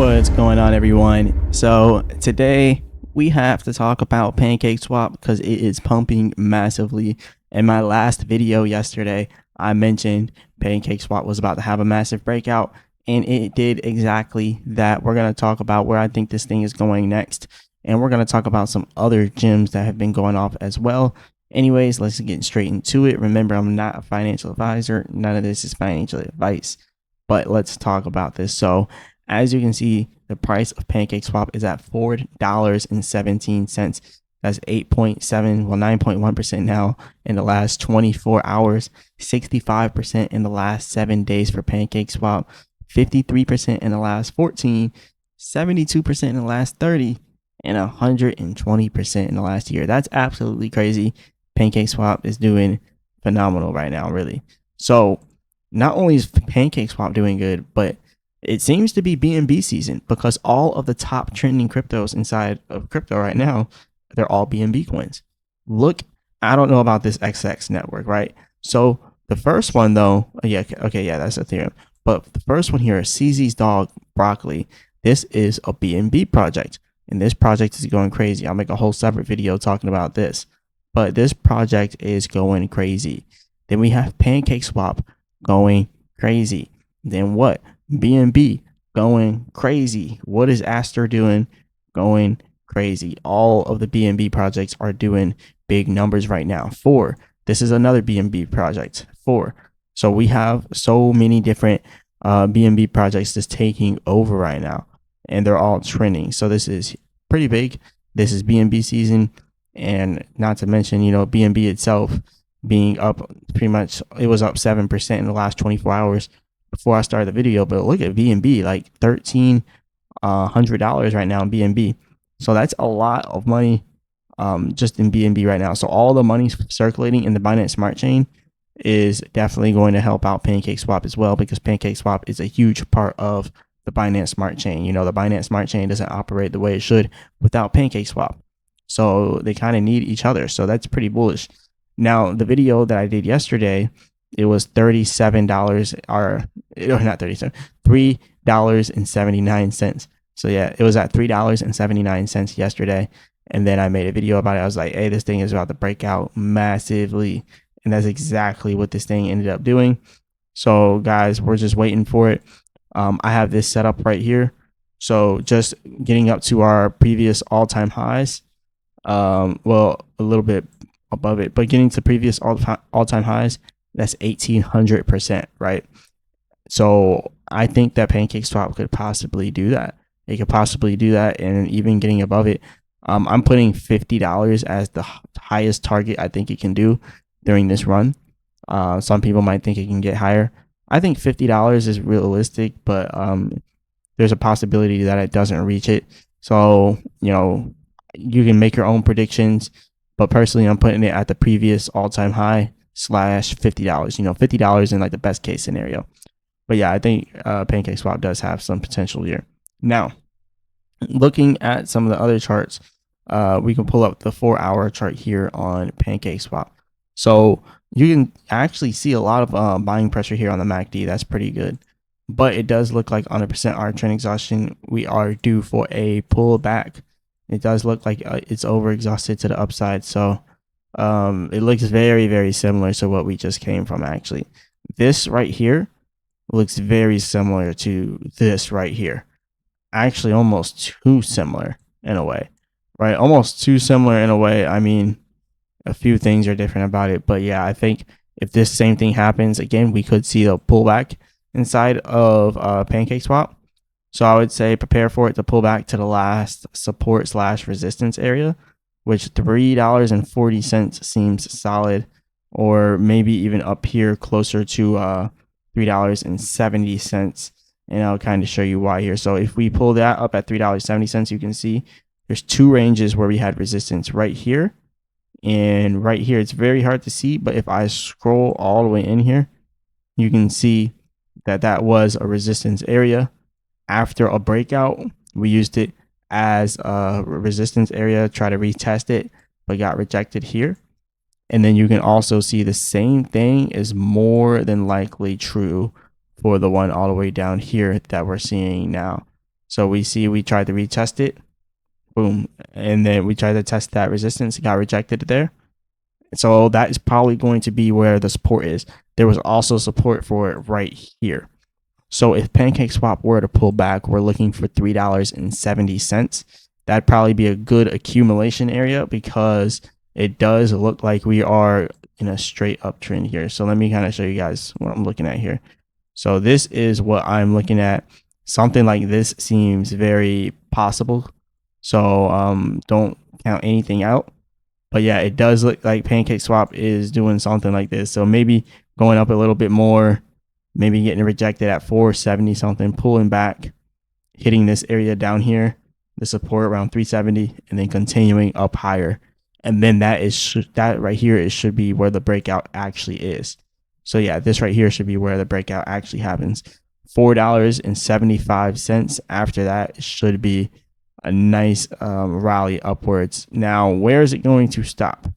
What's going on, everyone? So today we have to talk about PancakeSwap because it is pumping massively. In my last video yesterday, I mentioned PancakeSwap was about to have a massive breakout, and it did exactly that. We're going to talk about where I think this thing is going next, and we're going to talk about some other gems that have been going off as well. Anyways, let's get straight into it. Remember, I'm not a financial advisor. None of this is financial advice, but let's talk about this. So as you can see, the price of PancakeSwap is at $4.17. That's 8.7, well, 9.1% now in the last 24 hours, 65% in the last 7 days for PancakeSwap, 53% in the last 14, 72% in the last 30, and 120% in the last year. That's absolutely crazy. PancakeSwap is doing phenomenal right now, really. So not only is PancakeSwap doing good, but it seems to be BNB season because all of the top trending cryptos inside of crypto right now, they're all BNB coins. Look, I don't know about this XX network, right? So the first one though, yeah, that's Ethereum. But the first one here is CZ's dog Broccoli. This is a BNB project, and this project is going crazy. I'll make a whole separate video talking about this, but this project is going crazy. Then we have PancakeSwap going crazy. Then what? BNB going crazy. What is Aster doing? Going crazy. All of the BNB projects are doing big numbers right now. This is another BNB project. So we have so many different BNB projects just taking over right now, and they're all trending. So this is pretty big. This is BNB season, and not to mention, BNB itself being up pretty much, it was up 7% in the last 24 hours before I started the video. But look at BNB, like $1,300 right now in BNB. So that's a lot of money just in BNB right now. So all the money circulating in the Binance Smart Chain is definitely going to help out PancakeSwap as well, because PancakeSwap is a huge part of the Binance Smart Chain. The Binance Smart Chain doesn't operate the way it should without PancakeSwap. So they kind of need each other. So that's pretty bullish. Now, the video that I did yesterday, it was $37 or not 37, $3.79. So yeah, it was at $3.79 yesterday. And then I made a video about it. I was like, hey, this thing is about to break out massively. And that's exactly what this thing ended up doing. So guys, we're just waiting for it. I have this set up right here. So just getting up to our previous all-time highs. Well, a little bit above it, but getting to previous all-time highs, that's 1,800%, right? So I think that PancakeSwap could possibly do that. It could possibly do that, and even getting above it. I'm putting $50 as the highest target I think it can do during this run. Some people might think it can get higher. I think $50 is realistic, but there's a possibility that it doesn't reach it. So, you can make your own predictions, but personally, I'm putting it at the previous all-time high / $50. $50 in like the best case scenario. But yeah, I think PancakeSwap does have some potential here. Now, looking at some of the other charts, we can pull up the 4-hour chart here on PancakeSwap. So you can actually see a lot of buying pressure here on the MACD. That's pretty good. But it does look like on a % trend exhaustion, we are due for a pullback. It does look like it's over exhausted to the upside. So it looks very, very similar to what we just came from, actually. This right here looks very similar to this right here. Actually, almost too similar in a way, right? Almost too similar in a way. I mean, a few things are different about it. But yeah, I think if this same thing happens again, we could see a pullback inside of PancakeSwap. So I would say prepare for it to pull back to the last support / resistance area, which $3.40 seems solid, or maybe even up here closer to $3.70. And I'll kind of show you why here. So if we pull that up at $3.70, you can see there's two ranges where we had resistance right here and right here. It's very hard to see, but if I scroll all the way in here, you can see that that was a resistance area. After a breakout, we used it as a resistance area, try to retest it, but got rejected here. And then you can also see the same thing is more than likely true for the one all the way down here that we're seeing now. So we see we tried to retest it, boom, and then we tried to test that resistance, it got rejected there. So that is probably going to be where the support is. There was also support for it right here. So if PancakeSwap were to pull back, we're looking for $3.70. That'd probably be a good accumulation area because it does look like we are in a straight uptrend here. So let me kind of show you guys what I'm looking at here. So this is what I'm looking at. Something like this seems very possible. So don't count anything out. But yeah, it does look like PancakeSwap is doing something like this. So maybe going up a little bit more, maybe getting rejected at 470 something, pulling back, hitting this area down here, the support around 370, and then continuing up higher. And then that right here, it should be where the breakout actually is. So yeah, this right here should be where the breakout actually happens. $4.75 after that should be a nice rally upwards. Now, where is it going to stop?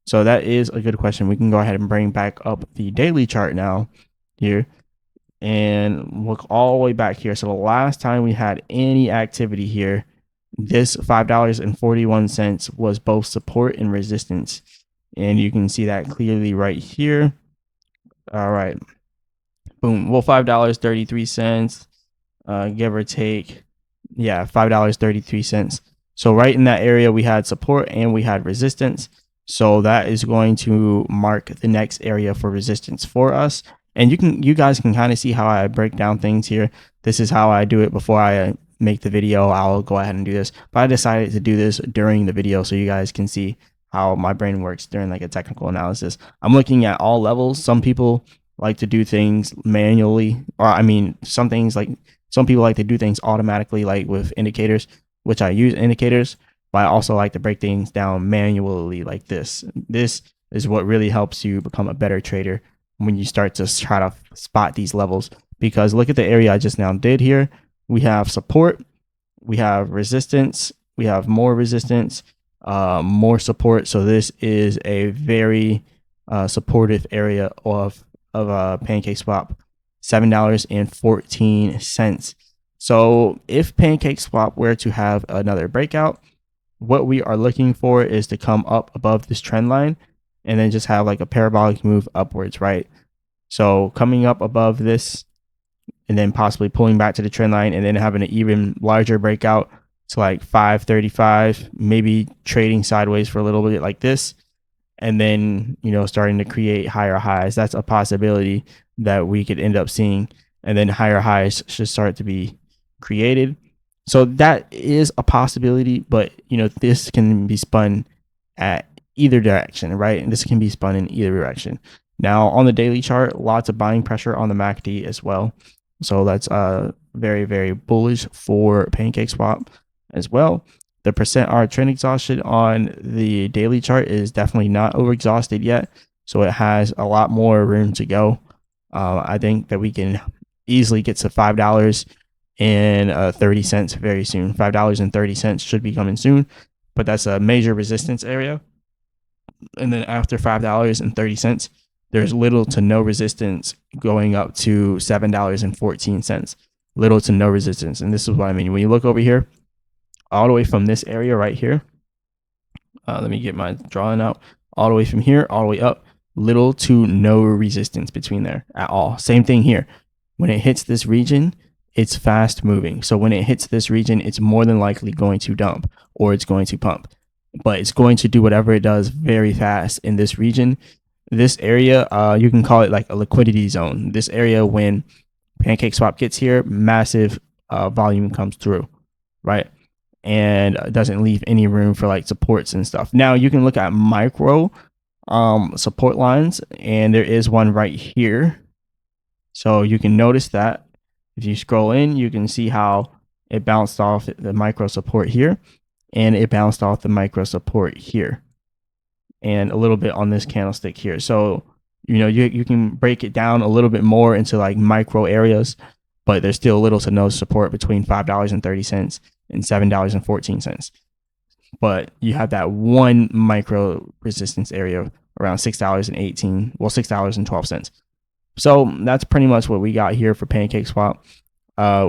So that is a good question. We can go ahead and bring back up the daily chart now here and look all the way back here. So the last time we had any activity here, this $5.41 was both support and resistance. And you can see that clearly right here. All right. Boom. Well, $5.33, give or take. Yeah, $5.33. So right in that area, we had support and we had resistance. So that is going to mark the next area for resistance for us. And you guys can kind of see how I break down things here. This is how I do it before I make the video. I'll go ahead and do this, but I decided to do this during the video so you guys can see how my brain works during like a technical analysis. I'm looking at all levels. Some people like to do things manually, or I mean, some people like to do things automatically, like with indicators, which I use indicators, but I also like to break things down manually like this. This is what really helps you become a better trader when you start to try to spot these levels, because look at the area I just now did here. We have support, we have resistance, we have more resistance, more support. So this is a very supportive area of PancakeSwap, $7.14. So if PancakeSwap were to have another breakout, what we are looking for is to come up above this trend line and then just have like a parabolic move upwards, right? So coming up above this and then possibly pulling back to the trend line and then having an even larger breakout to like 535, maybe trading sideways for a little bit like this, and then, you know, starting to create higher highs. That's a possibility that we could end up seeing, and then higher highs should start to be created. So that is a possibility, but you know, this can be spun at either direction, right? And this can be spun in either direction. Now on the daily chart, lots of buying pressure on the MACD as well. So that's very, very bullish for PancakeSwap as well. The %R trend exhaustion on the daily chart is definitely not overexhausted yet. So it has a lot more room to go. I think that we can easily get to $5.30 very soon. $5.30 should be coming soon, but that's a major resistance area. And then after $5.30, there's little to no resistance going up to $7.14. Little to no resistance. And this is what I mean. When you look over here, all the way from this area right here, let me get my drawing out, all the way from here, all the way up, little to no resistance between there at all. Same thing here. When it hits this region, it's fast moving. So when it hits this region, it's more than likely going to dump or it's going to pump, but it's going to do whatever it does very fast in this region. This area, you can call it like a liquidity zone. This area, when PancakeSwap gets here, massive volume comes through, right? And doesn't leave any room for like supports and stuff. Now you can look at micro support lines, and there is one right here. So you can notice that if you scroll in, you can see how it bounced off the micro support here, and it bounced off the micro support here, and a little bit on this candlestick here. So, you know, you can break it down a little bit more into like micro areas, but there's still little to no support between $5.30 and $7.14. But you have that one micro resistance area around $6.18, well, $6.12. So that's pretty much what we got here for PancakeSwap.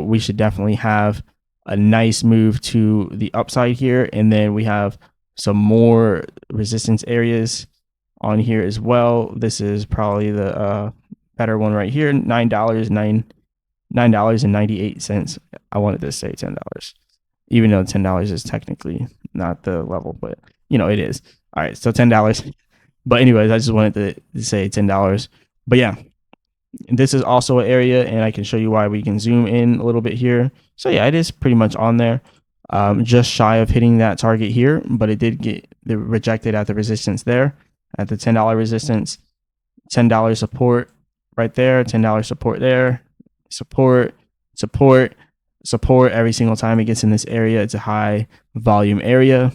We should definitely have a nice move to the upside here. And then we have some more resistance areas on here as well. This is probably the better one right here. $9.98. I wanted to say $10, even though $10 is technically not the level, but it is. All right, so $10. But anyways, I just wanted to say $10. But yeah, this is also an area, and I can show you why. We can zoom in a little bit here. So yeah, it is pretty much on there, just shy of hitting that target here, but it did get rejected at the resistance there, at the $10 resistance. $10 support right there, $10 support there, support, support, support. Every single time it gets in this area, it's a high volume area,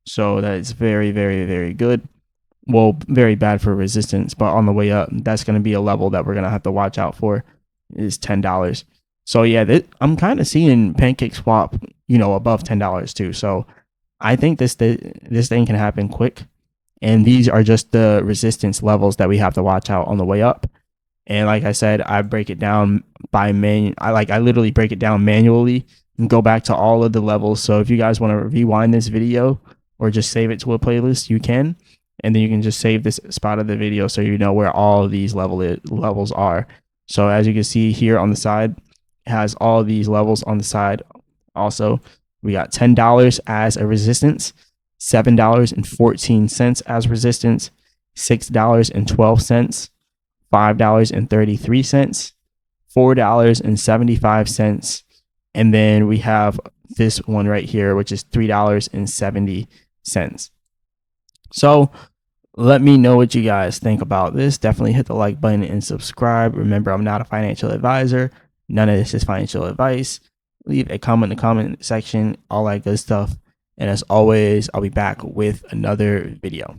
so that is very, very, very good. Well, very bad for resistance, but on the way up, that's going to be a level that we're going to have to watch out for, is $10. So yeah, I'm kind of seeing PancakeSwap, above $10 too. So I think this thing can happen quick. And these are just the resistance levels that we have to watch out on the way up. And like I said, I break it down by I literally break it down manually and go back to all of the levels. So if you guys want to rewind this video or just save it to a playlist, you can. And then you can just save this spot of the video so you know where all of these levels are. So as you can see here on the side, it has all of these levels on the side. Also, we got $10 as a resistance, $7.14 as resistance, $6.12, $5.33, $4.75, and then we have this one right here, which is $3.70. So let me know what you guys think about this. Definitely hit the like button and subscribe. Remember, I'm not a financial advisor. None of this is financial advice. Leave a comment in the comment section, all that good stuff. And as always, I'll be back with another video.